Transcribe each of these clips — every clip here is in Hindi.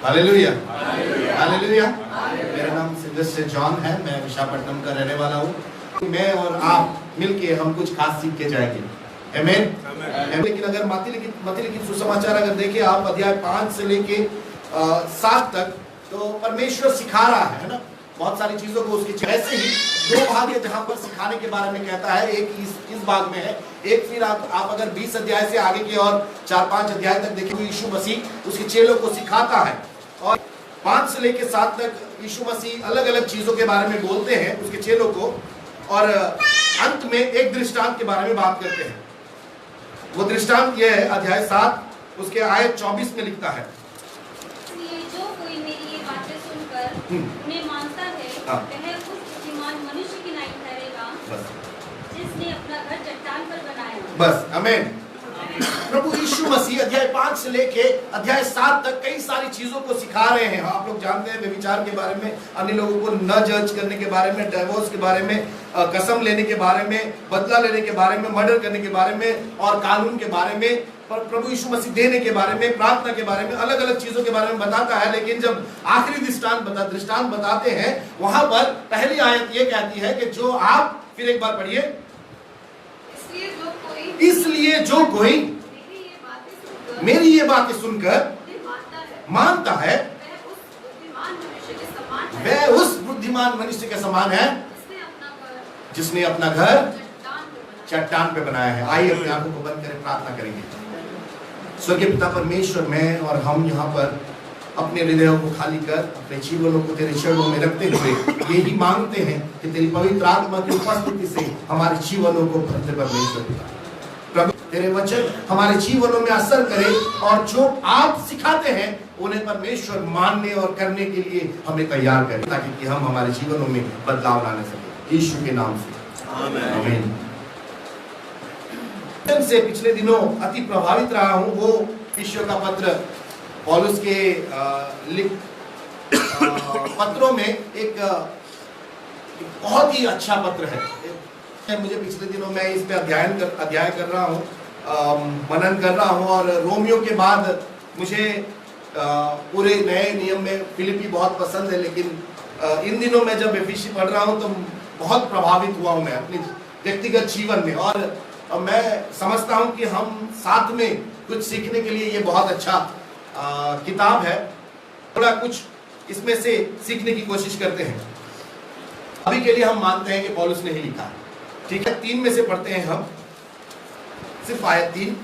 Hallelujah, hallelujah. मेरा नाम सिल्वेस्टर जॉन है, मैं विशाखापट्टनम का रहने वाला हूँ। मैं और आप मिलके हम कुछ खास सीख के जाएंगे। आमीन। लेकिन अगर मत्ती लिखित सुसमाचार अगर देखें आप अध्याय 5 से लेके 7 तक, तो परमेश्वर सिखा रहा है ना बहुत सारी चीजों को उसकी। ऐसे ही 2 भाग है जहां पर सिखाने के बारे में कहता है। एक इस भाग में है, एक फिर आप अगर 20 अध्याय से आगे के और 4-5 अध्याय तक देखेंगे, यीशु मसीह उसके चेलों को सिखाता है। और 5 से लेके 7 तक यीशु मसीह अलग अलग चीजों के बारे में बोलते हैं उसके चेलों को, और अंत में एक दृष्टांत के बारे में बात करते हैं। वो दृष्टांत यह है, अध्याय 7 उसके आयत 24 में लिखता है, जो कोई मेरी ये बातें सुनकर उन्हें मानता है, वह उस बुद्धिमान मनुष्य की नहीं ठहरेगा जिसने अपना घर चट्टान पर बनाया। बस, आमीन। प्रभु यीशु मसीह अध्याय 5 से लेके अध्याय 7 तक कई सारी चीजों को सिखा रहे हैं। आप लोग जानते हैं व्यभिचार के बारे में, अन्य लोगों को न जज करने के बारे में, डिवोर्स के बारे में, कसम लेने के बारे में, बदला लेने के बारे में, मर्डर करने के बारे में, और कानून के बारे में, पर प्रभु यीशु मसीह देने के बारे में, प्रार्थना के बारे में, अलग अलग चीजों के बारे में बताता है। लेकिन जब आखिरी दृष्टांत बताते हैं, वहां पर पहली आयत ये कहती है कि जो आप, फिर एक बार पढ़िए, इसलिए जो कोई मेरी ये बातें सुनकर मानता है, वह उस बुद्धिमान मनुष्य के समान है जिसने अपना घर चट्टान पे बनाया है। आइए अपनी आंखों को बंद करें, प्रार्थना करेंगे। स्वर्गीय पिता परमेश्वर, मैं और हम यहाँ पर अपने हृदयों को खाली कर अपने जीवनों को तेरे चरणों में रखते हुए यही मांगते हैं कि तेरी पवित्र आत्मा की उपस्थिति से हमारे जीवनों को भरते परमेश्वर पिता, प्रभु तेरे वचन हमारे जीवनों में असर करे, और जो आप सिखाते हैं उन्हें परमेश्वर मानने और करने के लिए हमें तैयार करें, ताकि हम हमारे जीवनों में बदलाव लाने सके, यीशु के नाम से, आमीन। से पिछले दिनों अति प्रभावित रहा हूं। वो ईश्वर का पत्र पौलुस के पत्रों में एक बहुत ही अच्छा पत्र है। मुझे पिछले दिनों मैं इस पे अध्याय कर रहा हूँ, मनन कर रहा हूँ, और रोमियो के बाद मुझे पूरे नए नियम में फिलिपी बहुत पसंद है। लेकिन इन दिनों मैं जब एफिसी पढ़ रहा हूँ तो बहुत प्रभावित हुआ हूँ मैं अपने व्यक्तिगत जीवन में, और मैं समझता हूँ कि हम साथ में कुछ सीखने के लिए ये बहुत अच्छा किताब है। थोड़ा कुछ इसमें से सीखने की कोशिश करते हैं। अभी के लिए हम मानते हैं कि पौलुस ने ही लिखा है, ठीक है। 3 में से पढ़ते हैं हम, सिर्फ आयत 3।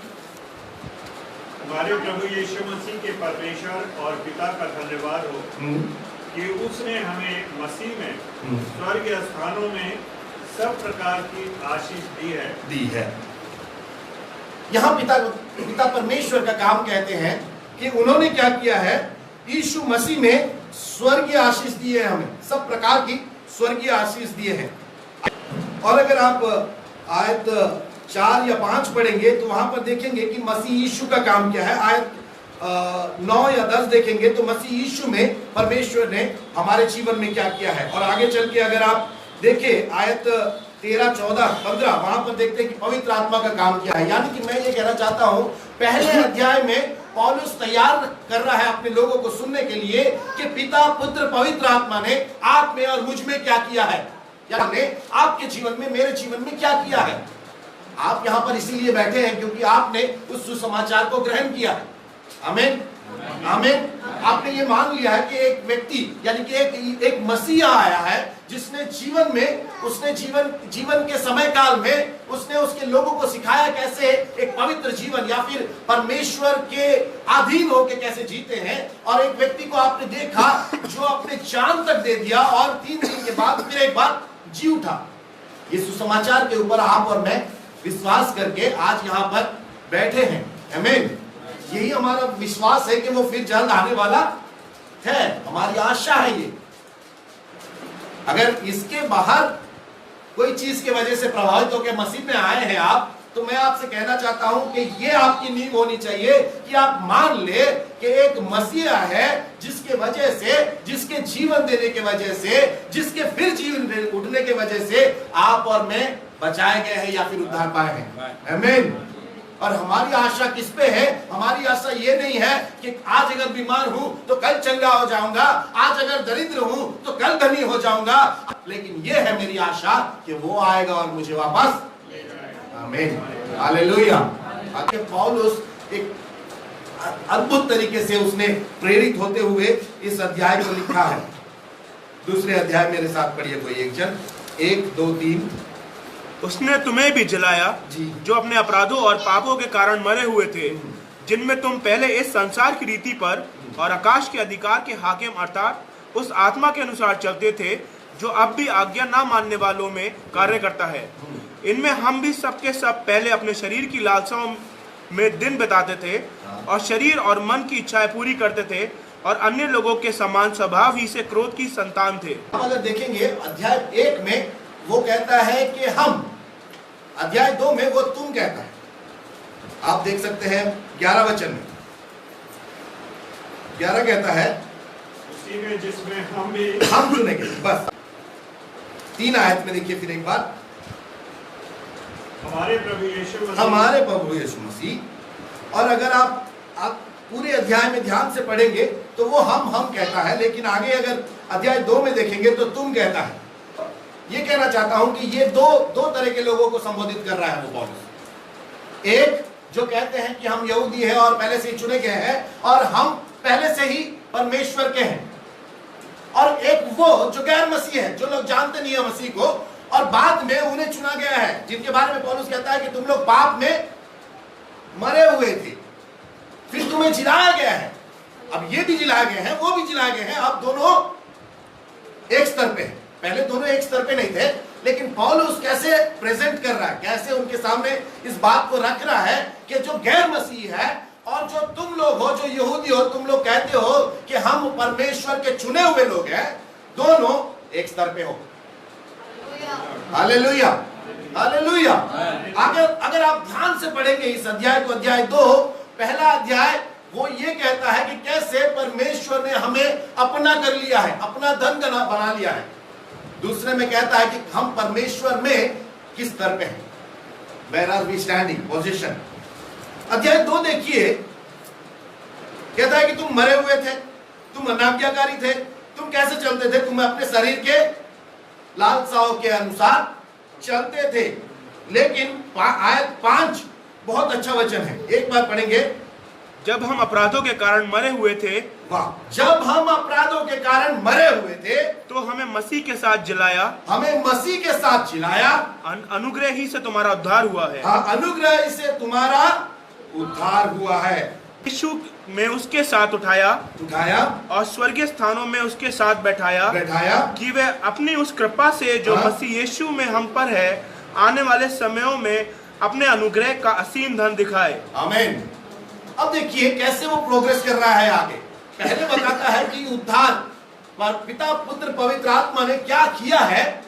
हमारे प्रभु यीशु मसीह के परमेश्वर और पिता का धन्यवाद हो कि उसने हमें मसीह में स्वर्गीय स्थानों में सब प्रकार की आशीष दी है। यहाँ पिता परमेश्वर का काम कहते हैं कि उन्होंने क्या किया है, यीशु मसीह में स्वर्गीय आशीष दिए है, हमें सब प्रकार की स्वर्गीय आशीष दिए हैं। और अगर आप आयत 4 या 5 पढ़ेंगे तो वहां पर देखेंगे कि मसीह यीशु का काम क्या है। आयत 9 या 10 देखेंगे तो मसीह यीशु में परमेश्वर ने हमारे जीवन में क्या किया है। और आगे चल के अगर आप देखें आयत 13, 14, 15, वहां पर देखते हैं कि पवित्र आत्मा का काम क्या है। यानी कि मैं ये कहना चाहता हूं, पहले अध्याय में पौलुस तैयार कर रहा है अपने लोगों को सुनने के लिए कि पिता, पुत्र, पवित्र आत्मा ने आप में और मुझ में क्या किया है, यानी आपके जीवन में, मेरे जीवन में क्या किया है। आप यहाँ पर इसीलिए बैठे हैं क्योंकि आपने उस सुसमाचार को ग्रहण किया है। आमीन, आमीन। आपने ये मान लिया है कि एक व्यक्ति, यानी कि एक मसीहा आया है जिसने जीवन में, उसने जीवन के समय काल में उसने उसके लोगों को सिखाया कैसे एक पवित्र जीवन या फिर परमेश्वर के अधीन होकर कैसे जीते हैं। और एक व्यक्ति को आपने देखा जो अपने जान तक दे दिया और 3 दिन के बाद फिर एक बार जी उठा। ये सुसमाचार के ऊपर आप और मैं विश्वास करके आज यहाँ पर बैठे हैं। आमीन। यही हमारा विश्वास है कि वो फिर जल्द आने वाला है, हमारी आशा है ये। अगर इसके बाहर कोई चीज की वजह से प्रभावित होकर मसीह में आए हैं आप, तो मैं आपसे कहना चाहता हूं कि ये आपकी नींव होनी चाहिए कि आप मान ले कि एक मसीहा है जिसके वजह से, जिसके जीवन देने के वजह से, जिसके फिर जीवन उठने के वजह से आप और मैं बचाए गए हैं या फिर उद्धार पाए हैं। आमीन। और हमारी आशा किस पे है? हमारी आशा ये नहीं है कि आज अगर बीमार हूं तो कल चंगा हो जाऊंगा, आज अगर दरिद्र हूं तो कल धनी हो जाऊंगा, लेकिन ये है मेरी आशा कि वो आएगा और मुझे वापस ले जाएगा। आमीन, हालेलुया। आगे पौलुस एक अद्भुत तरीके से उसने प्रेरित होते हुए इस अध्याय को लिखा है। दूसरे अध्याय मेरे साथ पढ़िए कोई एक जन, 1 2 3। उसने तुम्हें भी जलाया जी। जो अपने अपराधों और पापों के कारण मरे हुए थे, जिनमें तुम पहले इस संसार की रीति पर और आकाश के अधिकार के हाकिम अर्थात उस आत्मा के अनुसार चलते थे जो अब भी आज्ञा ना मानने वालों में कार्य करता है। इनमें हम भी सबके सब पहले अपने शरीर की लालसाओं में दिन बिताते थे और शरीर और मन की इच्छाएं पूरी करते थे और अन्य लोगों के समान स्वभाव ही से क्रोध की संतान थे। अगर देखेंगे अध्याय 1 में वो कहता है कि हम, अध्याय 2 में वो तुम कहता है। आप देख सकते हैं 11 वचन में 11 कहता है उसी में जिसमें हम चुने गए। बस 3 आयत में देखिए फिर एक बार, हमारे प्रभु हमारे प्रभु यीशु मसीह। और अगर आप पूरे अध्याय में ध्यान से पढ़ेंगे तो वो हम कहता है, लेकिन आगे अगर अध्याय 2 में देखेंगे तो तुम कहता है। ये कहना चाहता हूं कि ये दो तरह के लोगों को संबोधित कर रहा है वो पौलुस। एक जो कहते हैं कि हम यहूदी हैं और पहले से ही चुने गए हैं और हम पहले से ही परमेश्वर के हैं, और एक वो जो गैर मसीह है, जो लोग जानते नहीं है मसीह को और बाद में उन्हें चुना गया है, जिनके बारे में पौलुस कहता है कि तुम लोग पाप में मरे हुए थे, फिर तुम्हें जिलाया गया है। अब ये भी जिलाए गए हैं, वो भी जिलाए गए हैं, अब दोनों एक स्तर पे हैं। पहले दोनों एक स्तर पे नहीं थे, लेकिन पौलुस कैसे प्रेजेंट कर रहा है, कैसे उनके सामने इस बात को रख रहा है कि जो गैर मसीह है और जो तुम लोग हो, जो यहूदी हो, तुम लोग कहते हो कि हम परमेश्वर के चुने हुए लोग हैं, दोनों एक स्तर पे हो। Hallelujah, hallelujah. अगर आप ध्यान से पढ़ेंगे इस अध्याय को, अध्याय 2 पहला अध्याय वो ये कहता है कि कैसे परमेश्वर ने हमें अपना कर लिया है, अपना धन बना लिया है। दूसरे में कहता है कि हम परमेश्वर में किस स्तर पे हैं, where are we standing, position. अध्याय 2 देखिए, कहता है कि तुम मरे हुए थे, तुम अनाज्ञाकारी थे, तुम कैसे चलते थे? तुम अपने शरीर के लालसाओं के अनुसार चलते थे। लेकिन आयत 5 बहुत अच्छा वचन है, एक बार पढ़ेंगे। जब हम अपराधों के कारण मरे हुए थे, वाह, जब हम अपराधों के कारण मरे हुए थे तो हमें मसीह के साथ जिलाया, हमें मसीह के साथ जिलाया, अनुग्रह ही से तुम्हारा उद्धार हुआ है। हाँ, अनुग्रह से तुम्हारा उद्धार हुआ है। यीशु में उसके साथ उठाया और स्वर्गीय स्थानों में उसके साथ बैठाया कि वे अपनी उस कृपा से जो मसीह यीशु में हम पर है आने वाले समयों में अपने अनुग्रह का असीम धन दिखाए। आमीन। अब देखिए कैसे वो प्रोग्रेस कर रहा है आगे। पहले बताता है कि उद्धार पर पिता पुत्र पवित्र आत्मा ने क्या किया है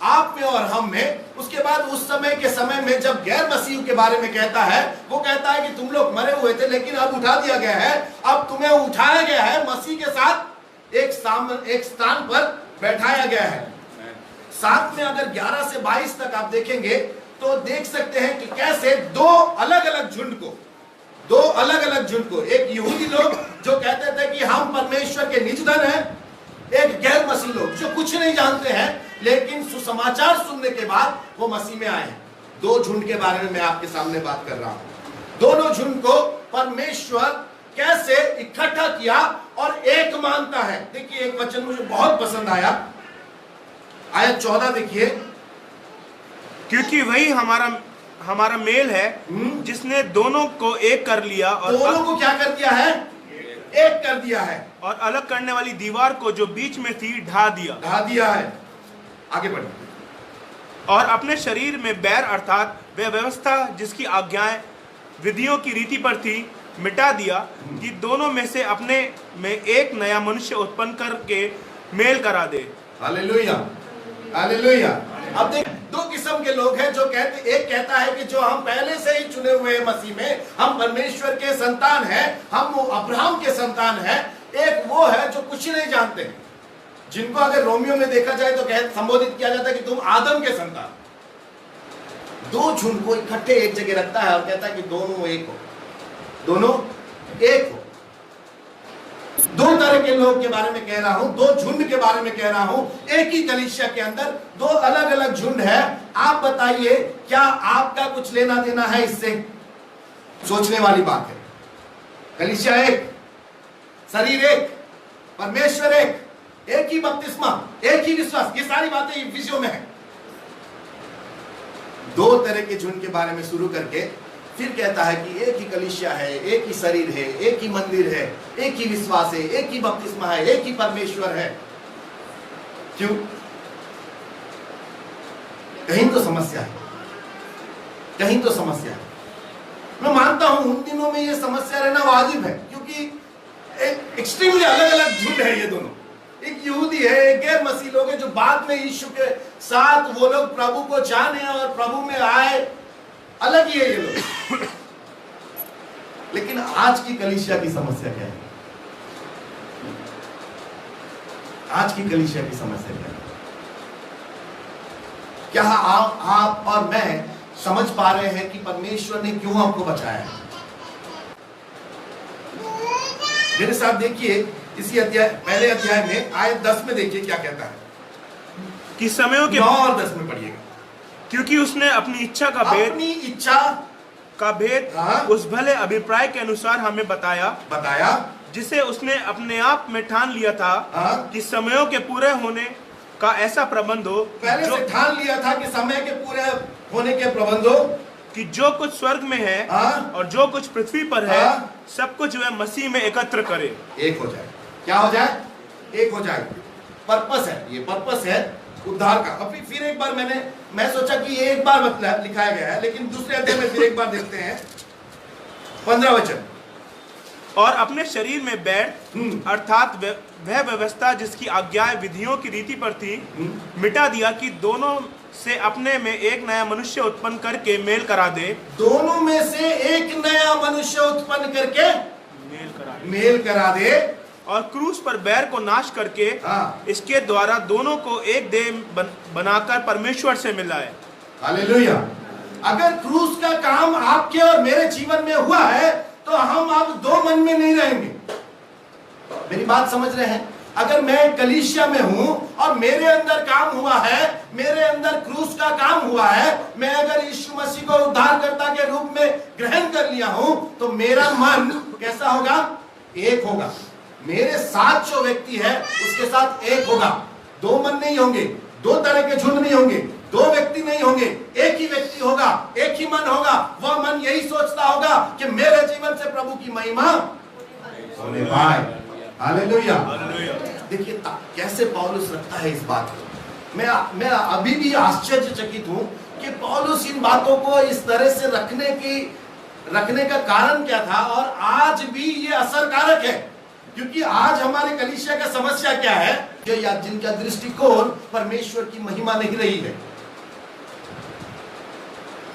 आप में और हम में। उसके बाद उस समय में जब गैर मसीह के बारे में कहता है, वो कहता है कि तुम लोग मरे हुए थे लेकिन अब उठा दिया गया है, अब तुम्हें उठाया गया है, मसीह के साथ एक स्थान पर बैठाया गया है। साथ में अगर 11 से 22 तक आप देखेंगे तो देख सकते हैं कि कैसे दो अलग अलग झुंड को, एक यहूदी लोग जो कहते थे कि हम परमेश्वर के निज धन हैं, एक गैर मसीह लोग जो कुछ नहीं जानते हैं लेकिन सुसमाचार सुनने के बाद वो मसीह में आए हैं। दो झुंड के बारे में मैं आपके सामने बात कर रहा हूं। दोनों झुंड को परमेश्वर कैसे इकट्ठा किया और एक मानता है। देखिए एक वचन मुझे बहुत पसंद आया, आयत 14 देखिए। क्योंकि वही हमारा मेल है जिसने दोनों को एक कर लिया और दोनों को क्या कर दिया है? एक कर दिया है और अलग करने वाली दीवार को जो बीच में थी ढा दिया है। आगे बढ़े। और अपने शरीर में बैर अर्थात वह व्यवस्था जिसकी आज्ञाएं विधियों की रीति पर थी मिटा दिया, कि दोनों में से अपने में एक नया मनुष्य उत्पन्न करके मेल करा दे। Hallelujah, hallelujah. अब देख दो किस्म के लोग हैं जो कहते, एक कहता है कि जो हम पहले से ही चुने हुए हैं मसीह में, हम परमेश्वर के संतान हैं, हम अब्राहम के संतान हैं। एक वो है जो कुछ नहीं जानते, जिनको अगर रोमियो में देखा जाए तो संबोधित किया जाता है कि तुम आदम के संतान। दो झुंड को इकट्ठे एक जगह रखता है और कहता है कि दोनों एक हो, दोनों एक हो। दो तरह के लोग के बारे में कह रहा हूं, दो झुंड के बारे में कह रहा हूं। एक ही कलीसिया के अंदर दो अलग अलग झुंड है। आप बताइए, क्या आपका कुछ लेना देना है इससे? सोचने वाली बात है। कलीसिया एक, शरीर एक, परमेश्वर एक ही बपतिस्मा, एक ही विश्वास, ये सारी बातें विषयों में है। दो तरह के झुंड के बारे में शुरू करके फिर कहता है कि एक ही कलीसिया है, एक ही शरीर है, एक ही मंदिर है, एक ही विश्वास है, एक ही बपतिस्मा है, एक ही परमेश्वर है। क्यों? कहीं तो समस्या है, कहीं तो समस्या है। मैं मानता हूं उन दिनों में ये समस्या रहना वाजिब है, क्योंकि एक एक्सट्रीमली अलग अलग झुंड है ये दोनों। एक यहूदी है, एक गैर मसीह लोग है, जो बाद में यीशु के साथ वो लोग प्रभु को जाने और प्रभु में आए, अलग ही है ये लोग। लेकिन आज की कलीसिया की समस्या क्या है? आज की कलीसिया की समस्या क्या है? क्या आप और मैं समझ पा रहे हैं कि परमेश्वर ने क्यों हमको बचाया है? मेरे साथ देखिए इसी अध्याय, पहले अध्याय में आयत 10 में देखिए क्या कहता है कि समयों के 9 और 10 में पढ़िएगा। क्योंकि उसने अपनी इच्छा का भेद अपनी इच्छा हाँ। उस भले अभिप्राय के अनुसार हमें बताया जिसे उसने अपने आप में ठान लिया था हाँ। कि समयों के पूरे होने का ऐसा प्रबंध हो, पहले से ठान लिया था कि समय के पूरे होने के प्रबंध हो, कि जो कुछ स्वर्ग में है हाँ। और जो कुछ पृथ्वी पर है हाँ। सब कुछ वह मसीह में एकत्र करे। एक हो जाए। क्या हो जाए? एक हो जाए। पर्पस है, ये पर्पस है उद्धार का। अभी फिर एक बार मैं सोचा कि ये एक बार मतलब लिखाया गया है, लेकिन दूसरे अध्याय में फिर एक बार देखते हैं 15 वचन। और अपने शरीर में बैठ अर्थात वह व्यवस्था जिसकी आज्ञाएं विधियों की रीति पर थी मिटा दिया, कि दोनों से अपने में एक नया मनुष्य उत्पन्न करके मेल करा दे। दोनों में से एक नया मनुष्य उत्पन्न करके मेल करा दे और क्रूस पर बैर को नाश करके हाँ। इसके द्वारा दोनों को एक देह बनाकर परमेश्वर से मिलाए। हालेलुया। अगर क्रूस का काम आपके और मेरे जीवन में हुआ है तो हम अब दो मन में नहीं रहेंगे। मेरी बात समझ रहे हैं? अगर मैं कलीसिया में हूं और मेरे अंदर काम हुआ है, मेरे अंदर क्रूस का काम हुआ है, मैं अगर यीशु मसीह को उद्धारकर्ता के रूप में ग्रहण कर लिया हूं, तो मेरा मन कैसा होगा? एक होगा। मेरे साथ जो व्यक्ति है उसके साथ एक होगा। दो मन नहीं होंगे, दो तरह के झुंड नहीं होंगे, दो व्यक्ति नहीं होंगे, एक ही व्यक्ति होगा, एक ही मन होगा। वह मन यही सोचता होगा कि मेरे जीवन से प्रभु की महिमा होने पाए। हालेलुया। देखिए कैसे पौलुस रखता है इस बात को। मैं अभी भी आश्चर्यचकित हूं कि पौलुस इन बातों को इस तरह से रखने का कारण क्या था, और आज भी ये असरकारक है। क्योंकि आज हमारे कलीसिया का समस्या क्या है? जो या जिनका दृष्टिकोण परमेश्वर की महिमा नहीं रही है।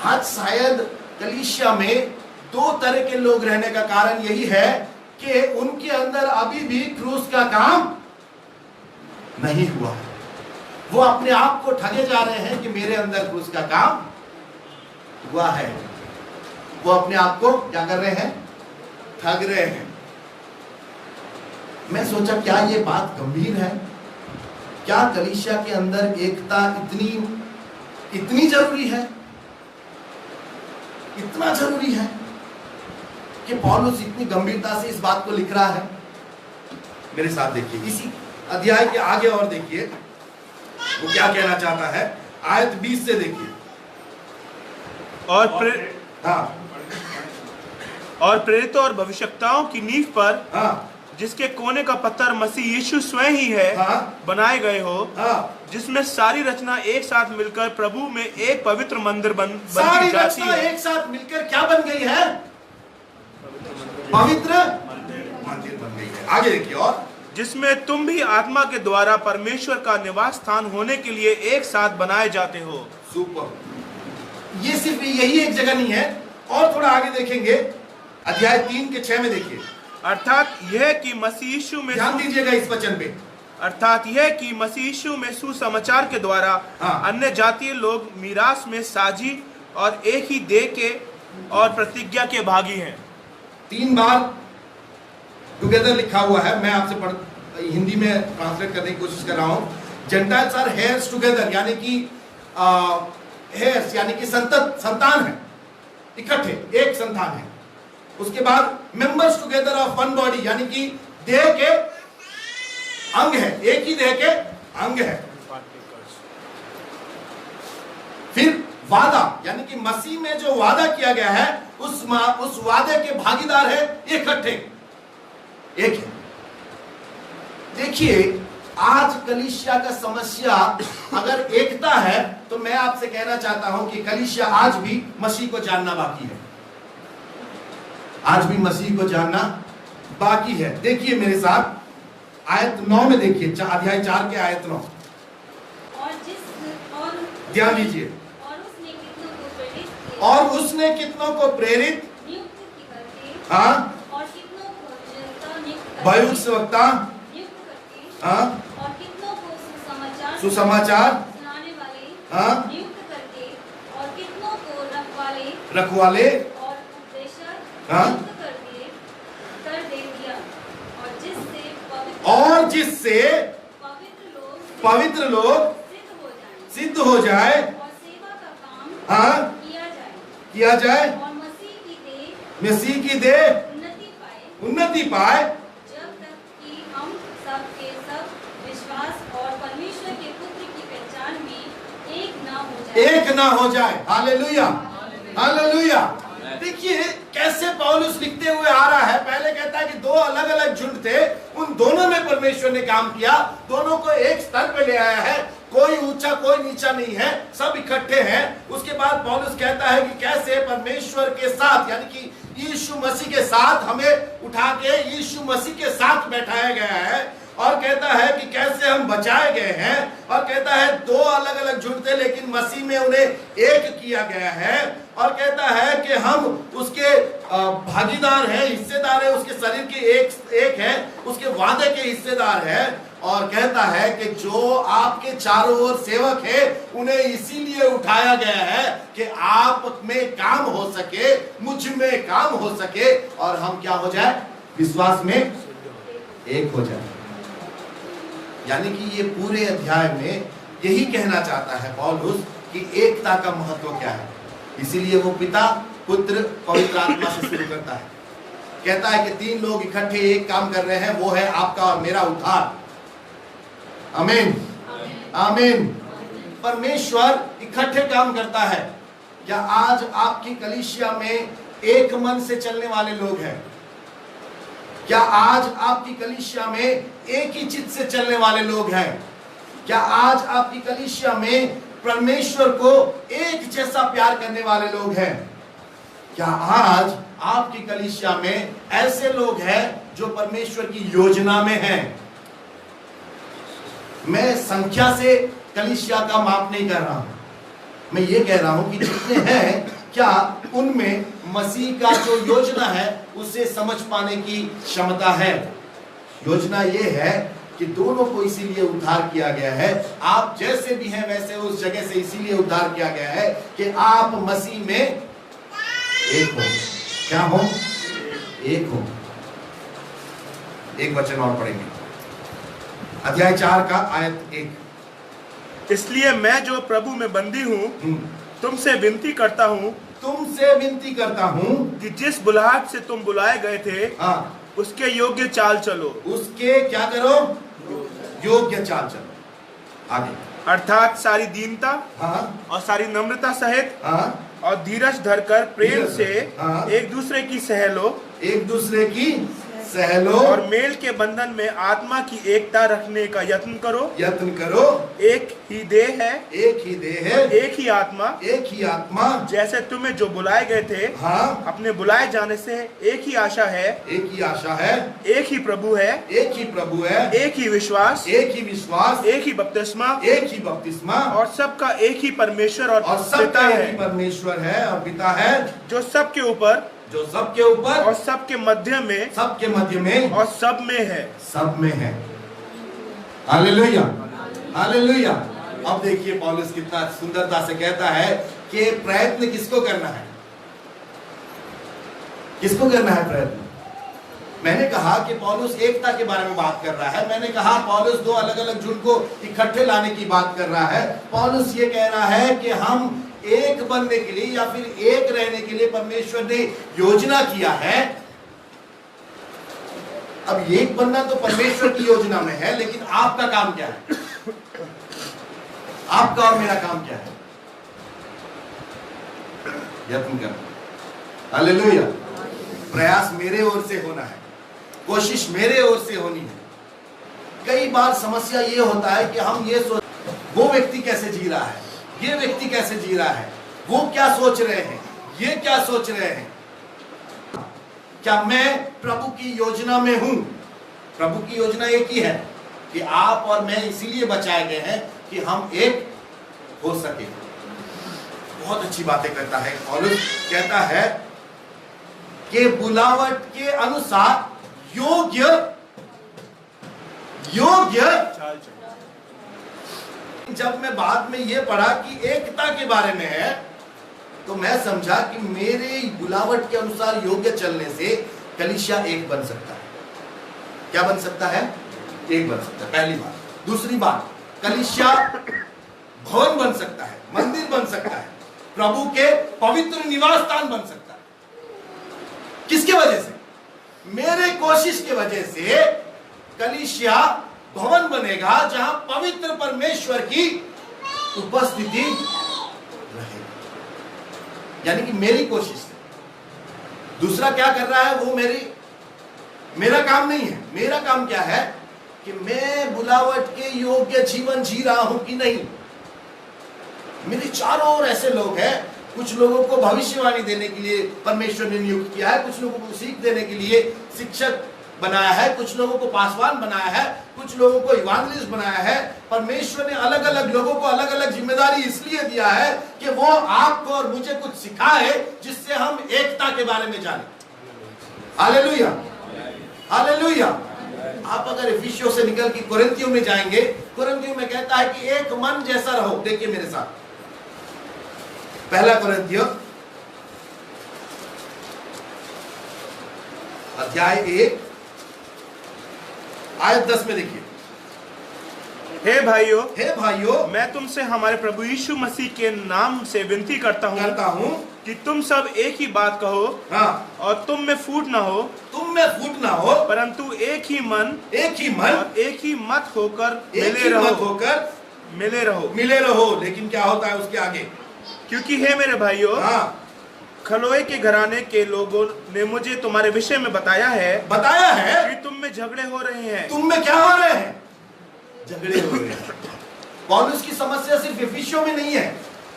आज शायद कलीसिया में दो तरह के लोग रहने का कारण यही है कि उनके अंदर अभी भी क्रूस का काम नहीं हुआ है। वो अपने आप को ठगे जा रहे हैं कि मेरे अंदर क्रूस का काम हुआ है। वो अपने आप को क्या कर रहे हैं? ठग रहे हैं। मैं सोचा क्या ये बात गंभीर है? क्या कलीसिया के अंदर एकता इतनी जरूरी है? इतना जरूरी है कि पौलुस इतनी गंभीरता से इस बात को लिख रहा है? मेरे साथ देखिए इसी अध्याय के आगे और देखिए वो क्या कहना चाहता है। आयत 20 से देखिए। और प्रेरितों और भविष्यवक्ताओं की नींव पर हाँ। जिसके कोने का पत्थर मसीह यीशु स्वयं ही है हाँ। बनाए गए हो हाँ। जिसमें सारी रचना एक साथ मिलकर प्रभु में एक पवित्र मंदिर सारी रचना एक साथ मिलकर क्या बन गई है? पवित्र मंदिर बन गई है। आगे देखिए। और जिसमें तुम भी आत्मा के द्वारा परमेश्वर का निवास स्थान होने के लिए एक साथ बनाए जाते हो। सुपर। ये सिर्फ यही एक जगह नहीं है, और थोड़ा आगे देखेंगे अध्याय 3 के 6 में देखिए। अर्थात यह कि मसीह यीशु में ध्यान दीजिएगा इस वचन पे। अर्थात यह कि मसीह यीशु में सुसमाचार के द्वारा हाँ। अन्य जातीय लोग मीरास में साझी और एक ही देह के और प्रतिज्ञा के भागी हैं। 3 बार टुगेदर लिखा हुआ है, मैं आपसे हिंदी में ट्रांसलेट करने की कोशिश कर रहा हूं। जेंटाइल्स आर हेयर्स टुगेदर, यानी कि हेयर्स यानी कि संतान है, इकट्ठे एक संतान है। उसके बाद members together of one body, यानी कि देह के अंग है, एक ही देह के अंग है। फिर वादा, यानी कि मसीह में जो वादा किया गया है उस वादे के भागीदार है, इकट्ठे एक है। देखिए, आज कलीसिया का समस्या अगर एकता है तो मैं आपसे कहना चाहता हूं कि कलीसिया आज भी मसीह को जानना बाकी है, आज भी मसीह को जानना बाकी है। देखिए मेरे साथ आयत 9 में देखिए, अध्याय 4 के आयत 9, ध्यान दीजिए। और उसने कितनों को प्रेरित, हाँ, भविष्यवक्ता, हाँ, सुसमाचार, हाँ, रखवाले, हाँ, और जिससे पवित्र लोग सिद्ध हो जाए, हाँ, किया जाए, मसीह की देह उन्नति पाए, जब तक कि हम सब के सब विश्वास और परमेश्वर के पुत्र की पहचान में एक ना हो जाए। Hallelujah, hallelujah. देखिए कैसे पौलुस लिखते हुए आ रहा है। पहले कहता है कि 2 अलग अलग झुंड थे, उन दोनों में परमेश्वर ने काम किया, दोनों को एक स्तर पे ले आया है, कोई ऊंचा कोई नीचा नहीं है, सब इकट्ठे हैं। उसके बाद पौलुस कहता है कि कैसे परमेश्वर के साथ, यानी कि यीशु मसीह के साथ हमें उठा के यीशु मसीह के साथ बैठाया गया है, और कहता है कि कैसे हम बचाए गए हैं, और कहता है 2 अलग अलग झुंड थे लेकिन मसीह में उन्हें एक किया गया है, और कहता है कि हम उसके भागीदार हैं, हिस्सेदार हैं, उसके शरीर के एक है, उसके वादे के हिस्सेदार हैं। और कहता है कि जो आपके चारों ओर सेवक है उन्हें इसीलिए उठाया गया है कि आप में काम हो सके, मुझ में काम हो सके, और हम क्या हो जाए, विश्वास में एक हो जाए। यानी कि ये पूरे अध्याय में यही कहना चाहता है पौलुस कि एकता का महत्व क्या है। इसीलिए वो पिता, पुत्र, पवित्र आत्मा से शुरू करता है। कहता है कि 3 लोग इकट्ठे एक काम कर रहे हैं, वो है आपका और मेरा उद्धार। आमीन, आमीन। परमेश्वर इकट्ठे काम करता है। क्या आज आपकी कलीसिया में एक मन से चलने वाले लोग हैं? क्या आज आपकी कलीसिया में एक ही चित्त से चलने वाले लोग हैं? क्या आज आपकी कलीसिया में परमेश्वर को एक जैसा प्यार करने वाले लोग हैं? क्या आज आपकी कलीसिया में ऐसे लोग हैं जो परमेश्वर की योजना में हैं? मैं संख्या से कलीसिया का माप नहीं कर रहा हूं, मैं ये कह रहा हूं कि जितने हैं, क्या उनमें मसीह का जो योजना है उसे समझ पाने की क्षमता है? योजना ये है कि दोनों को इसीलिए उद्धार किया गया है। आप जैसे भी हैं वैसे उस जगह से इसीलिए उद्धार किया गया है कि आप मसीह में एक हो। क्या हो? एक हो। एक वचन और पढ़ेंगे, अध्याय 4 का आयत 1। इसलिए मैं जो प्रभु में बंदी हूँ तुमसे विनती करता हूँ कि जिस बुलाहट से तुम बुलाए गए थे, हाँ, उसके योग्य चाल चलो। उसके क्या करो? योग्य चाल चलो। आगे, अर्थात सारी दीनता, हाँ, और सारी नम्रता सहित, हाँ, और धीरज धरकर प्रेम से, हाँ, एक दूसरे की सह लो, एक दूसरे की सह लो, और मेल के बंधन में आत्मा की एकता रखने का यत्न करो। एक ही देह है, एक ही आत्मा, जैसे तुम्हें जो बुलाए गए थे, हाँ, अपने बुलाए जाने से एक ही आशा है, एक ही प्रभु है, एक ही विश्वास, एक ही बपतिस्मा, और सबका एक ही परमेश्वर और परमेश्वर है और पिता है, जो सबके ऊपर और सबके मध्य में और सब में है। Hallelujah, hallelujah. अब देखिए पौलुस कितना सुंदरता से कहता है कि प्रयत्न किसको करना है? किसको करना है प्रयत्न? मैंने कहा कि पौलुस एकता के बारे में बात कर रहा है। मैंने कहा पौलुस दो अलग अलग झुंड को इकट्ठे लाने की बात कर रहा है। पौलुस ये कह रहा है कि हम एक बनने के लिए या फिर एक रहने के लिए परमेश्वर ने योजना किया है। अब एक बनना तो परमेश्वर की योजना में है, लेकिन आपका काम क्या है? आपका और मेरा काम क्या है? यत्न करना। हालेलुया। प्रयास मेरे ओर से होना है, कोशिश मेरे ओर से होनी है। कई बार समस्या ये होता है कि हम ये सोच, वो व्यक्ति कैसे जी रहा है, ये व्यक्ति कैसे जी रहा है, वो क्या सोच रहे हैं, ये क्या सोच रहे हैं। क्या मैं प्रभु की योजना में हूं? प्रभु की योजना एक ही है कि आप और मैं इसीलिए बचाए गए हैं कि हम एक हो सके। बहुत अच्छी बातें करता है पौलुस। कहता है कि बुलावट के अनुसार योग्य जब मैं बाद में ये पढ़ा कि एकता के बारे में है, तो मैं समझा कि मेरे बुलावट के अनुसार योग्य चलने से कलीसिया एक बन सकता है। क्या बन सकता है? एक बन सकता है, पहली बात। दूसरी बात, कलीसिया भवन बन सकता है, मंदिर बन सकता है, प्रभु के पवित्र निवास स्थान बन सकता है। किसके वजह से? मेरे कोशिश के वजह से कलीसिया भवन बनेगा जहां पवित्र परमेश्वर की उपस्थिति रहेगी, यानी कि मेरी कोशिश से। दूसरा क्या कर रहा है वो मेरा काम नहीं है। मेरा काम क्या है कि मैं बुलावट के योग्य जीवन जी रहा हूं कि नहीं। मेरे चारों ओर ऐसे लोग हैं, कुछ लोगों को भविष्यवाणी देने के लिए परमेश्वर ने नियुक्त किया है, कुछ लोगों को सीख देने के लिए शिक्षक बनाया है, कुछ लोगों को पासवान बनाया है, कुछ लोगों को इवांजलिस्ट बनाया है। परमेश्वर ने अलग अलग लोगों को अलग अलग जिम्मेदारी इसलिए दिया है कि वो आपको और मुझे कुछ सिखाए जिससे हम एकता के बारे में जाने। Hallelujah, hallelujah. आप अगर इफिसियों से निकल के कुरिन्थियों में जाएंगे, कुरिन्थियों में कहता है कि एक मन जैसा रहो। देखिए मेरे साथ, पहला कुरिन्थियों अध्याय 1 आयत 10 में देखिए। हे भाइयों, मैं तुमसे हमारे प्रभु यीशु मसीह के नाम से विनती करता हूँ कि तुम सब एक ही बात कहो, हाँ, और तुम में फूट ना हो, परंतु एक ही मन और एक ही मत होकर मिले रहो। लेकिन क्या होता है उसके आगे? क्योंकि हे मेरे भाइयों, हाँ, खलोए के घराने के लोगों ने मुझे तुम्हारे विषय में बताया है कि तुम में झगड़े हो रहे हैं। तुम में क्या हो रहे हैं? झगड़े हो रहे हैं। पौलुस की समस्या सिर्फ इफिसियों में नहीं है,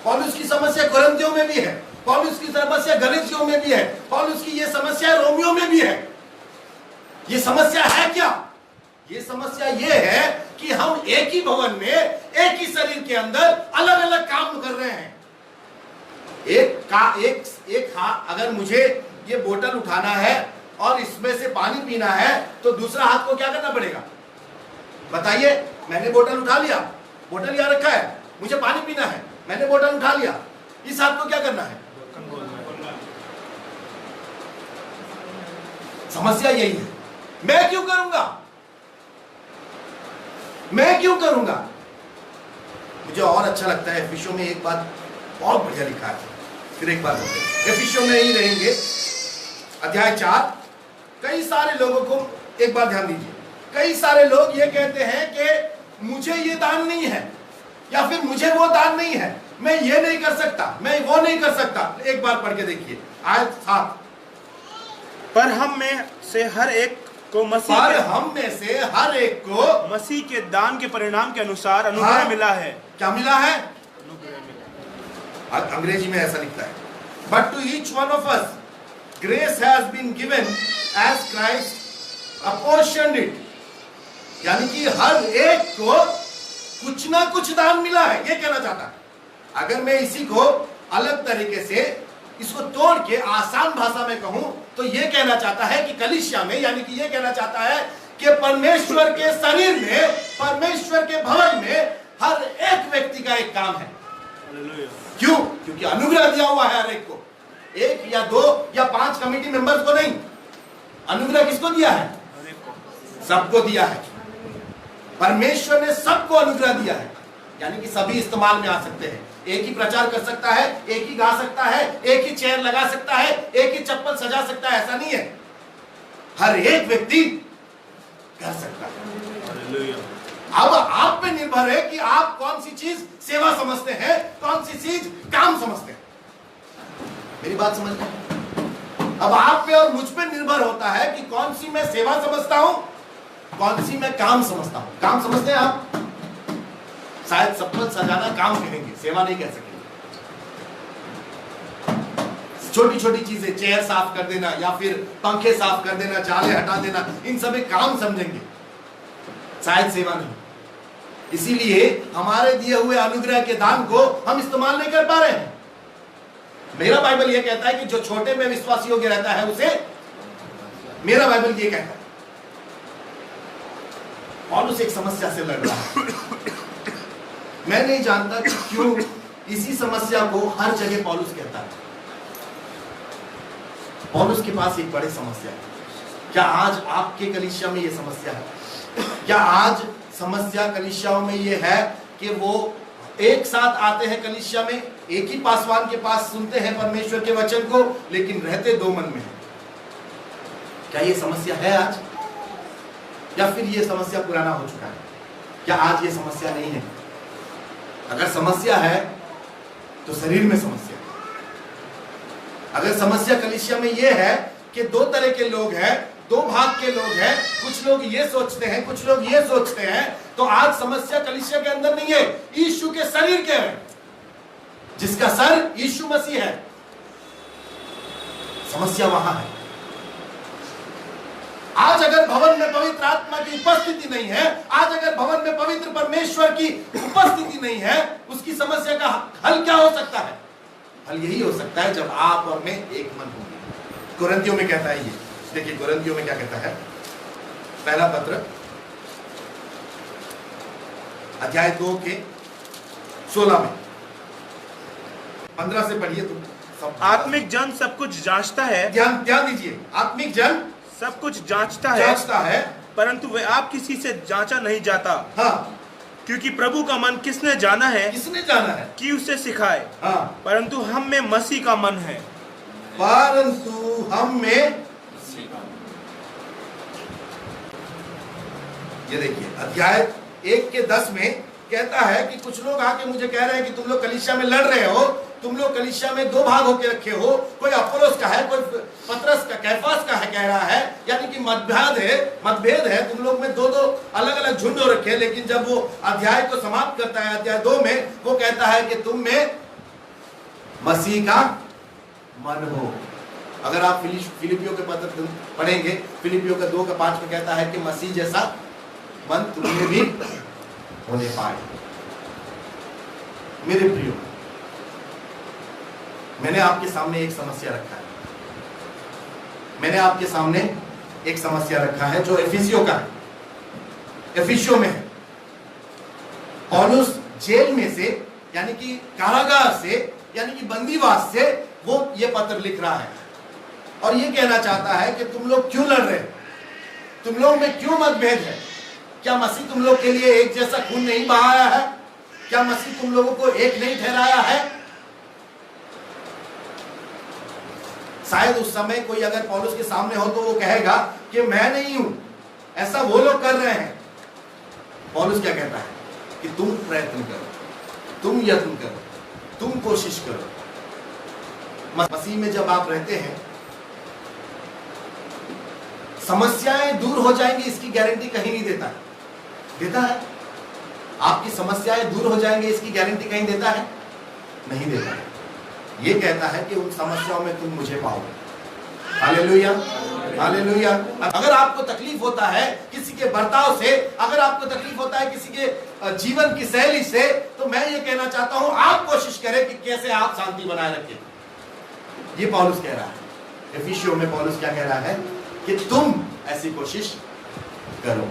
पौलुस की समस्या कुरिन्थियों में भी है, पौलुस की समस्या गलातियों में भी है, पौलुस की ये समस्या रोमियो में भी है। ये समस्या है क्या? ये समस्या ये है कि हम एक ही भवन में, एक ही शरीर के अंदर अलग अलग काम कर रहे हैं। एक अगर मुझे ये बोतल उठाना है और इसमें से पानी पीना है, तो दूसरा हाथ को क्या करना पड़ेगा? बताइए। मैंने बोतल उठा लिया, बोतल यहां रखा है, मुझे पानी पीना है, मैंने बोतल उठा लिया, इस हाथ को क्या करना है? समस्या यही है। मैं क्यों करूंगा? मुझे और अच्छा लगता है एफिसियों में एक बात बहुत बढ़िया लिखा है। फिर एक बार एफिसियों में ही रहेंगे, अध्याय 4। कई सारे लोगों को, एक बार ध्यान दीजिए, कई सारे लोग ये कहते हैं कि मुझे ये दान नहीं है, या फिर मुझे वो दान नहीं है, मैं ये नहीं कर सकता, मैं वो नहीं कर सकता। एक बार पढ़ के देखिए आयत 7। पर हम में से हर एक को मसीह के दान के परिणाम के अनुसार अनुग्रह मिला है। क्या मिला है? अंग्रेजी में ऐसा लिखता है, but to each one of us grace has been given as Christ apportioned it. यानी कि हर एक को कुछ ना कुछ दान मिला है, ये कहना चाहता है। अगर मैं इसी को अलग तरीके से इसको तोड़ के आसान भाषा में कहूं तो ये कहना चाहता है कि कलीसिया में, यानी कि ये कहना चाहता है कि परमेश्वर के शरीर में, परमेश्वर के भवन में हर एक व्यक्ति का एक काम है। क्यों? क्योंकि अनुग्रह दिया हुआ है हर एक को, एक या दो या 5 कमेटी मेंबर्स को नहीं। अनुग्रह किसको दिया है? सबको दिया है। परमेश्वर ने सबको अनुग्रह दिया है, यानी कि सभी इस्तेमाल में आ सकते हैं। एक ही प्रचार कर सकता है, एक ही गा सकता है, एक ही चेयर लगा सकता है, एक ही चप्पल सजा सकता है, ऐसा नहीं है। हर एक व्यक्ति कर सकता है। अब आप पे निर्भर है कि आप कौन सी चीज सेवा समझते हैं, कौन सी चीज काम समझते हैं। मेरी बात समझ में? अब आप पे और मुझ पे निर्भर होता है कि कौन सी मैं सेवा समझता हूं, कौन सी मैं काम समझता हूं। काम समझते हैं आप? शायद चप्पल सजाना काम कहेंगे, सेवा नहीं कह सकेंगे। छोटी छोटी चीजें, चेयर साफ कर देना या फिर पंखे साफ कर देना, जाले हटा देना, इन सभी काम समझेंगे, शायद सेवा नहीं। इसीलिए हमारे दिए हुए अनुग्रह के दान को हम इस्तेमाल नहीं कर पा रहे हैं। मेरा बाइबल यह कहता है कि जो छोटे में विश्वास योग्य रहता है उसे, मेरा बाइबल यह कहता है। पौलुस एक समस्या से लड़ रहा है। मैं नहीं जानता कि क्यों इसी समस्या को हर जगह पौलुस कहता है। पौलुस के पास एक बड़ी समस्या है। क्या आज आपके कलीसिया में यह समस्या है? क्या आज समस्या कलीसियाओं में यह है कि वो एक साथ आते हैं कलीसिया में, एक ही पासवान के पास सुनते हैं परमेश्वर के वचन को, लेकिन रहते दो मन में हैं? क्या यह समस्या है आज, या फिर यह समस्या पुराना हो चुका है? क्या आज यह समस्या नहीं है? अगर समस्या है तो शरीर में समस्या है। अगर समस्या कलीसिया में यह है कि दो तरह के लोग हैं, दो भाग के लोग हैं, कुछ लोग ये सोचते हैं, कुछ लोग ये सोचते हैं, तो आज समस्या कलीसिया के अंदर नहीं है, यीशु के शरीर के है, जिसका सर यीशु मसीह है। समस्या वहां है। आज अगर भवन में पवित्र आत्मा की उपस्थिति नहीं है, आज अगर भवन में पवित्र परमेश्वर की उपस्थिति नहीं है, उसकी समस्या का हल क्या हो सकता है? हल यही हो सकता है जब आप और मैं एक मन होंगे। कुरिन्थियों में कहता है ये, देखिए कुरिन्थियों में क्या कहता है, पहला पत्र अध्याय 2 के 16 में 15 से पढ़िए तुम सब। आत्मिक जन सब कुछ जांचता है, ध्यान दीजिए, आत्मिक जन सब कुछ जांचता है, परंतु वे आप किसी से जांचा नहीं जाता। हाँ, क्योंकि प्रभु का मन किसने जाना है, किसने जाना है कि उसे सिखाए। हाँ, परंतु हम में मसीह का मन है। परंतु हम में, ये देखिए अध्याय 1 के 10 में कहता है कि कुछ लोग आके मुझे कह रहे हैं कि तुम लोग कलीसिया में लड़ रहे हो, तुम लोग कलीसिया में दो भाग होके रखे हो, कोई अपोलोस का है, कोई पतरस का, कैफास का है, कह रहा है, यानी कि मतभेद है, तुम लोग में दो अलग अलग झुंड हो रखे। लेकिन जब वो अध्याय को समाप्त करता है, अध्याय 2 में, वो कहता है कि तुम में मसीह का मन हो। अगर आप फिलिपियों के पत्र पढ़ेंगे, फिलिपियों का 2 का 5 में कहता है कि मसीह जैसा मन तुम्हें भी होने पाए। मेरे प्रियो, मैंने आपके सामने एक समस्या रखा है। मैंने आपके सामने एक समस्या रखा है जो एफिसियों का है, एफिसियों में है। पौलुस जेल में से, यानी कि कारागार से, यानी कि बंदीवास से वो ये पत्र लिख रहा है और ये कहना चाहता है कि तुम लोग क्यों लड़ रहे हो, तुम लोग में क्यों मतभेद है। क्या मसीह तुम लोग के लिए एक जैसा खून नहीं बहाया है? क्या मसीह तुम लोगों को एक नहीं ठहराया है? शायद उस समय कोई अगर पौलुस के सामने हो तो वो कहेगा कि मैं नहीं हूं, ऐसा वो लोग कर रहे हैं। पौलुस क्या कहता है कि तुम प्रयत्न करो, तुम यत्न करो, तुम कोशिश करो। मसीह में जब आप रहते हैं, समस्याएं दूर हो जाएंगी इसकी गारंटी कहीं नहीं देता है। देता है? आपकी समस्याएं दूर हो जाएंगे इसकी गारंटी कहीं देता है? नहीं देता है। ये कहता है कि उन समस्याओं में तुम मुझे पाओगे। Hallelujah, hallelujah. अगर आपको तकलीफ होता है किसी के बर्ताव से, अगर आपको तकलीफ होता है किसी के जीवन की शैली से, तो मैं ये कहना चाहता हूं आप कोशिश करें कि कैसे आप शांति बनाए रखें। ये पौलुस कह रहा है। एफिसियों में पौलुस क्या कह रहा है कि तुम ऐसी कोशिश करो।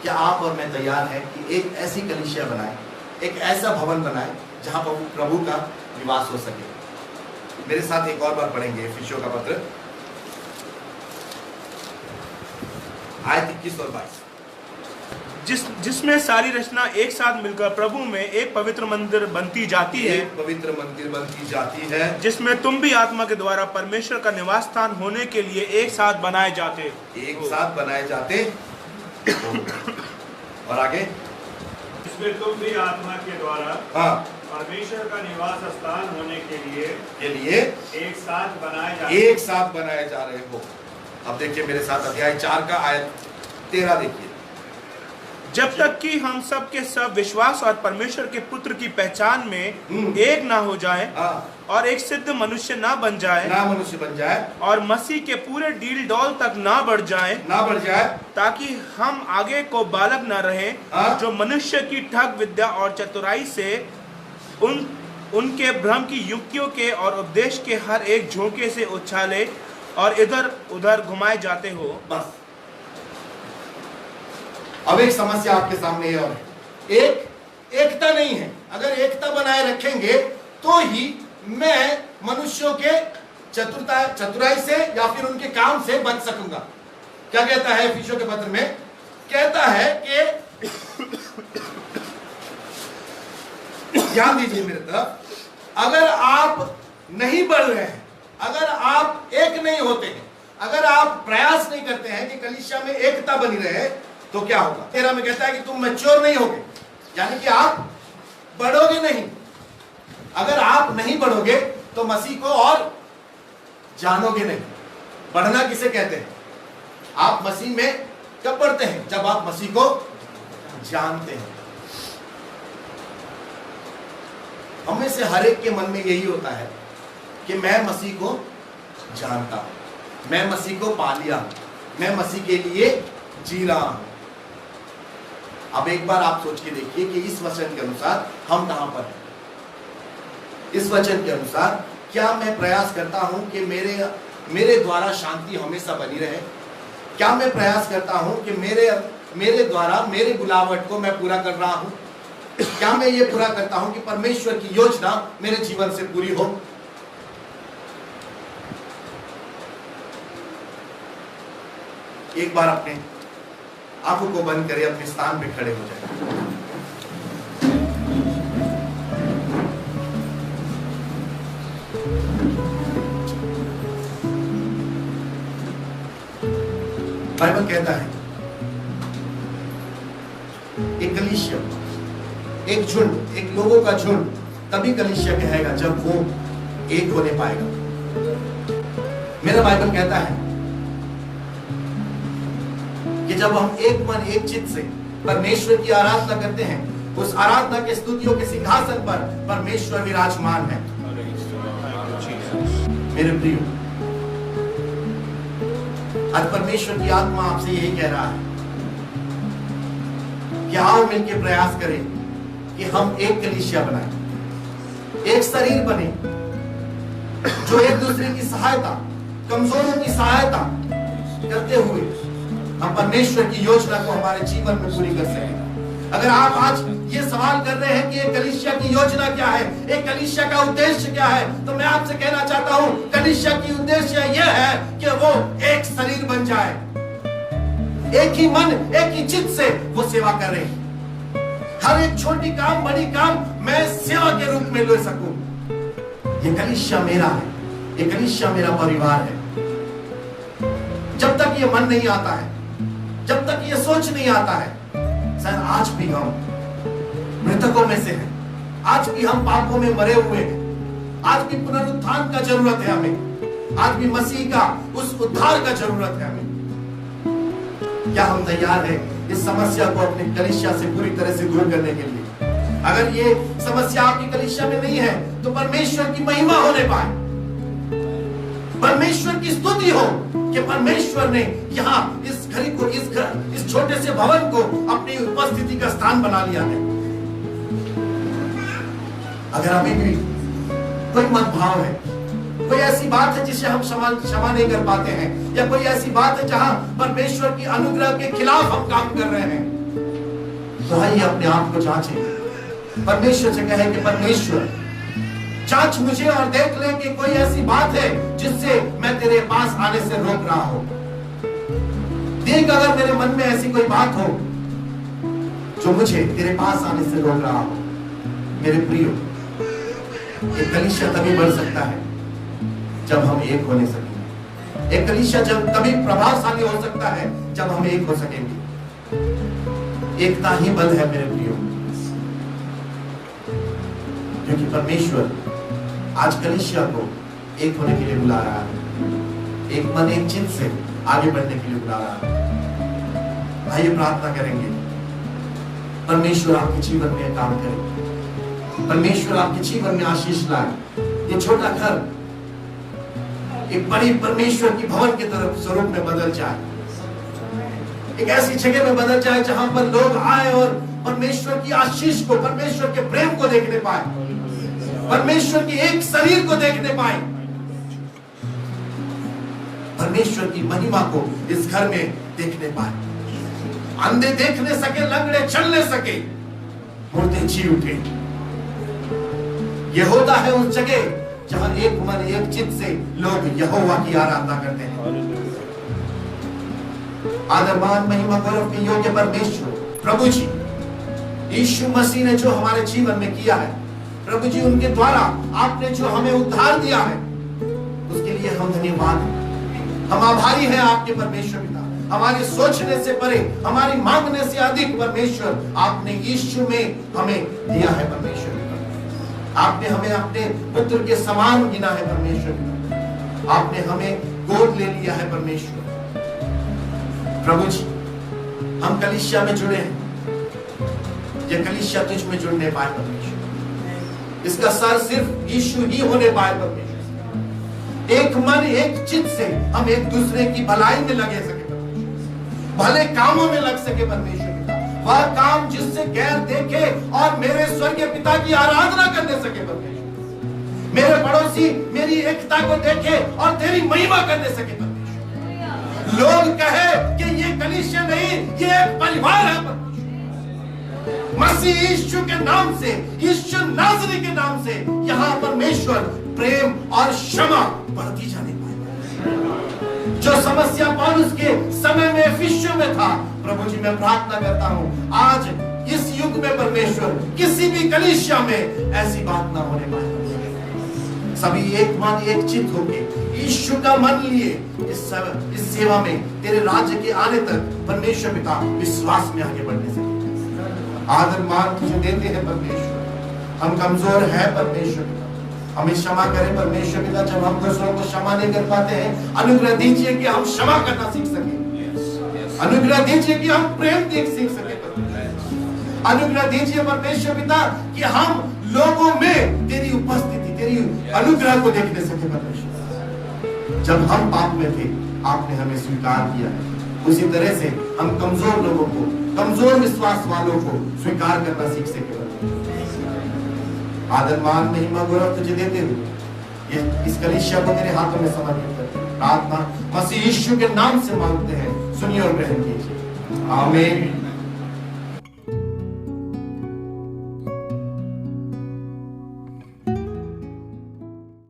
क्या आप और मैं तैयार हैं कि एक ऐसी कलीसिया बनाएं एक ऐसा भवन बनाए जहां पर प्रभु का निवास हो सके। मेरे साथ एक और बार पढ़ेंगे इफिसियों का पत्र आयत 21 और 22। जिसमें सारी रचना एक साथ मिलकर प्रभु में एक पवित्र मंदिर बनती जाती है, एक पवित्र मंदिर बनती जाती है, जिसमें तुम भी आत्मा के द्वारा परमेश्वर का निवास स्थान होने के लिए एक साथ बनाए जाते एक साथ बनाए जाते और आगे इसमें तुम भी आत्मा के द्वारा हाँ परमेश्वर का निवास स्थान होने के लिए एक साथ बनाए जा रहे हो। अब देखिए मेरे साथ अध्याय 4 का आयत 13 देखिए। जब तक कि हम सब के सब विश्वास और परमेश्वर के पुत्र की पहचान में एक ना हो जाए और एक सिद्ध मनुष्य ना बन जाए और मसीह के पूरे डील डॉल तक ना बढ़ जाए ताकि हम आगे को बालक ना रहे जो मनुष्य की ठग विद्या और चतुराई से उनके भ्रम की युक्तियों के और उपदेश के हर एक झोंके से उछाले और इधर उधर घुमाए जाते हो। बस अब एक समस्या आपके सामने और एकता नहीं है। अगर एकता बनाए रखेंगे तो ही मैं मनुष्यों के चतुराई से या फिर उनके काम से बच सकूंगा। क्या कहता है इफिसियों के पत्र में? कहता है कि ध्यान दीजिए मेरे तरफ, अगर आप नहीं बढ़ रहे हैं, अगर आप एक नहीं होते हैं, अगर आप प्रयास नहीं करते हैं कि कलीसिया में एकता बनी रहे तो क्या होगा? 13 में कहता है कि तुम मैच्योर नहीं होगे, यानी कि आप बढ़ोगे नहीं। अगर आप नहीं बढ़ोगे तो मसीह को और जानोगे नहीं। बढ़ना किसे कहते हैं? आप मसीह में कब बढ़ते हैं? जब आप मसीह को जानते हैं। हम में से हर एक के मन में यही होता है कि मैं मसीह को जानता हूं, मैं मसीह को पा लिया हूं, मैं मसीह के लिए जी रहा हूं। अब एक बार आप सोच के देखिए कि इस वचन के अनुसार हम कहां पर हैं। इस वचन के अनुसार क्या मैं प्रयास करता हूं कि मेरे द्वारा शांति हमेशा बनी रहे? क्या मैं प्रयास करता हूं कि मेरे द्वारा मेरे बुलावट को मैं पूरा कर रहा हूं? क्या मैं ये पूरा करता हूं कि परमेश्वर की योजना मेरे जीवन से पूरी हो? एक बार अपने आंखों को बंद करें, अपने स्थान पे खड़े हो जाए। बाइबल कहता है एक कलीसिया, एक झुंड, एक लोगों का झुंड तभी कलीसिया कहेगा जब वो एक होने पाएगा। मेरा बाइबल कहता है कि जब हम एक मन एक चित्त से परमेश्वर की आराधना करते हैं, उस आराधना के स्तुतियों के सिंहासन पर परमेश्वर विराजमान है। मेरे प्रियो, आज परमेश्वर की आत्मा आपसे यही कह रहा है कि आओ मिलकर प्रयास करें कि हम एक कलीसिया बनाएं, एक शरीर बने जो एक दूसरे की सहायता, कमजोरों की सहायता करते हुए हम परमेश्वर की योजना को हमारे जीवन में पूरी कर सकें। अगर आप आज ये सवाल कर रहे हैं कि एक कलीसिया की योजना क्या है, एक कलीसिया का उद्देश्य क्या है, तो मैं आपसे कहना चाहता हूं कलीसिया की उद्देश्य यह है कि वो एक शरीर बन जाए, एक ही मन एक ही चित्त से वो सेवा कर रहे हैं। हर एक छोटी काम बड़ी काम मैं सेवा के रूप में ले सकूं। ये कलीसिया मेरा है, ये कलीसिया मेरा परिवार है। जब तक ये मन नहीं आता है, जब तक ये सोच नहीं आता है, शायद आज भी हम मृतकों में से हैं, आज भी हम पापों में मरे हुए हैं, आज भी पुनरुत्थान का जरूरत है हमें, आज भी मसीह का उस उद्धार का जरूरत है हमें। क्या हम तैयार हैं इस समस्या को अपने कलीसिया से पूरी तरह से दूर करने के लिए? अगर ये समस्या आपकी कलीसिया में नहीं है तो परमेश्वर की महिमा होने पाए, परमेश्वर की स्तुति हो कि परमेश्वर ने यहाँ इस घर को, इस छोटे से भवन को अपनी उपस्थिति का स्थान बना लिया है। अगर अभी भी कोई मतभाव है, कोई ऐसी बात है जिसे हम क्षमा नहीं कर पाते हैं, या कोई ऐसी बात है जहां परमेश्वर की अनुग्रह के खिलाफ हम काम कर रहे हैं, तो आइए अपने आप को जांचें, परमेश्वर से कहे कि परमेश्वर जांच मुझे और देख ले कि कोई ऐसी बात है जिससे मैं तेरे पास आने से रोक रहा हूं। देख अगर मेरे मन में ऐसी कोई बात हो जो मुझे तेरे पास आने से रोक रहा हो। मेरे प्रियो, एक कलीसिया तभी बढ़ सकता है जब हम एक होने सकेंगे। एक कलीसिया जब तभी प्रभावशाली हो सकता है जब हम एक हो सकेंगे। एकता ही बल है मेरे प्रियो, क्योंकि परमेश्वर आज कलीसिया को एक होने के लिए बुला रहा है, एक मन एक चित्त से आगे बढ़ने के लिए बुला रहा है। आइए प्रार्थना करेंगे, परमेश्वर आपके जीवन में काम करे, परमेश्वर आपके जीवन में आशीष लाए। ये छोटा घर एक बड़ी परमेश्वर की भवन की तरफ स्वरूप में बदल जाए, एक ऐसी जगह में बदल जाए जहां पर लोग आए और परमेश्वर की आशीष को, परमेश्वर के प्रेम को देखने पाए, परमेश्वर की एक शरीर को देखने पाए, परमेश्वर की महिमा को इस घर में देखने पाए। अंधे देखने सके, लंगड़े चलने सके, मुर्दे जी उठे। यह होता है उस जगह जहां एक मन एक चित्त से लोग यहोवा की आराधना करते हैं। आदरमान महिमा गौरव के योग्य परमेश्वर प्रभु जी, यीशु मसीह ने जो हमारे जीवन में किया है, प्रभु जी उनके द्वारा आपने जो हमें उद्धार दिया है, उसके लिए हम धन्यवाद, हम आभारी हैं आपके परमेश्वर पिता। हमारे सोचने से परे, हमारी मांगने से अधिक परमेश्वर आपने यीशु में हमें दिया है परमेश्वर पिता। आपने हमें अपने पुत्र के समान गिना है परमेश्वर पिता। आपने हमें गोद ले लिया है परमेश्वर। प्रभु जी, हम कलीसिया में जुड़े हैं, ये कलीसिया तुझ में जुड़ने पाए परमेश्वर। इसका सर सिर्फ यीशु ही होने पाए परमेश्वर। एक मन एक चित्त से हम एक दूसरे की भलाई में लगे सके परमेश्वर, भले कामों में लग सके परमेश्वर पिता। वह काम जिससे गैर देखे और मेरे स्वर्गीय पिता की आराधना करने सके परमेश्वर। मेरे पड़ोसी मेरी एकता को देखे और तेरी महिमा करने सके परमेश्वर। लोग कहे कि ये कलीसिया नहीं, ये एक परिवार है परमेश्वर। मसीह यीशु के नाम से, यीशु नाज़री के नाम से यहाँ परमेश्वर प्रेम और क्षमा बढ़ती जाने पाए। जो समस्या पौलुस के समय में एफिसियों में था, प्रभु जी मैं प्रार्थना करता हूँ आज इस युग में परमेश्वर किसी भी कलीसिया में ऐसी बात ना होने पाए। सभी एक मन एक चित्त होके यीशु का मन लिए इस सेवा में तेरे राज्य के आने तक परमेश्वर पिता विश्वास में आगे बढ़ने से आदर मान तुझे देते हैं परमेश्वर। हम कमजोर हैं परमेश्वर पिता, हमें क्षमा करें परमेश्वर पिता। जब हम दूसरों को क्षमा नहीं कर पाते हैं, अनुग्रह दीजिए कि हम क्षमा करना सीख सके। अनुग्रह दीजिए कि हम प्रेम सीख सके। अनुग्रह दीजिए परमेश्वर पिता कि हम लोगों में तेरी उपस्थिति, तेरी अनुग्रह को देखने सके परमेश्वर। जब हम पाप में थे, आपने हमें स्वीकार किया है। उसी तरह से हम कमजोर लोगों को, कमजोर विश्वास वालों को स्वीकार करना सीख सके। आदर मान महिमा गौरव तुझे देते हुए इस कलीसिया को तेरे हाथों में समर्पित करते हैं। प्रार्थना मसीह यीशु के नाम से मांगते हैं, सुनिए और ग्रहण कीजिए। आमीन।